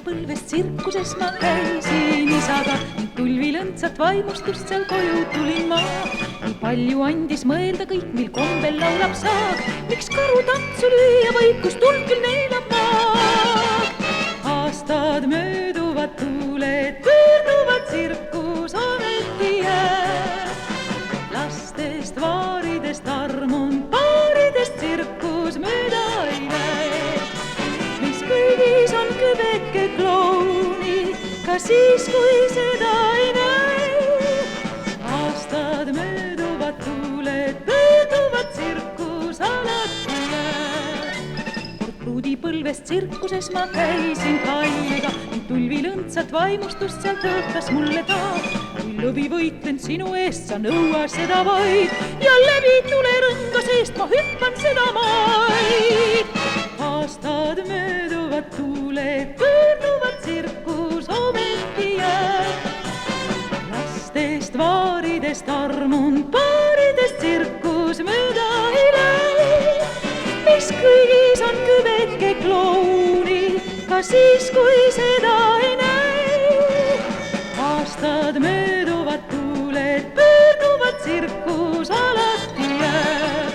põlvest tsirkuses ma käisin isaga ning tulvilõndsat vaimustust seal koju tulin ma. Nii palju andis mõelda kõik, mil kombel laulab saag. Miks karu tantsu lüüa võib, kus tuld küll neelab maag? Aastad mööduvad, tuuled pöörduvad, tsirkus ometi jääb. Lastest, vaaridest, armunud paaridest tsirkus mööda ei lähe. Mis kõigis on kübeke klouni, ka siis, kui seda ei näe. Aastad mööduvad, tuuled pöörduvad, tsirkus alati jääb. Kord pruudipõlvest tsirkuses ma käisin kalliga ning tulvilõndsat vaimustust seal tõotas mulle ta. Kui lõvi võitlen sinu eest, sa nõua seda vaid ja läbi tulerõnga seest ma hüppan seda maid. Aastad mööduvad, tuuled pöörduvad, tsirkus ometi jääb. Lastest, vaaridest, armunud paaridest tsirkus mööda ei lähe. Mis kõigis on kübeke klouni, ka siis, kui seda ei näe. Aastad mööduvad, tuuled pöörduvad, tsirkus alati jääb.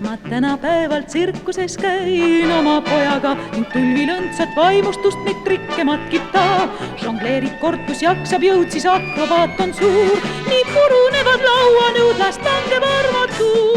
Ma tänapäeval tsirkuses käin oma pojaga ning tulvilõndsat vaimustust neid trikke matkib ta. Žongleerib kord, kus jaksab jõud, siis akrobaat on suur. Nii purunevad lauanõud, las tangeb armatud.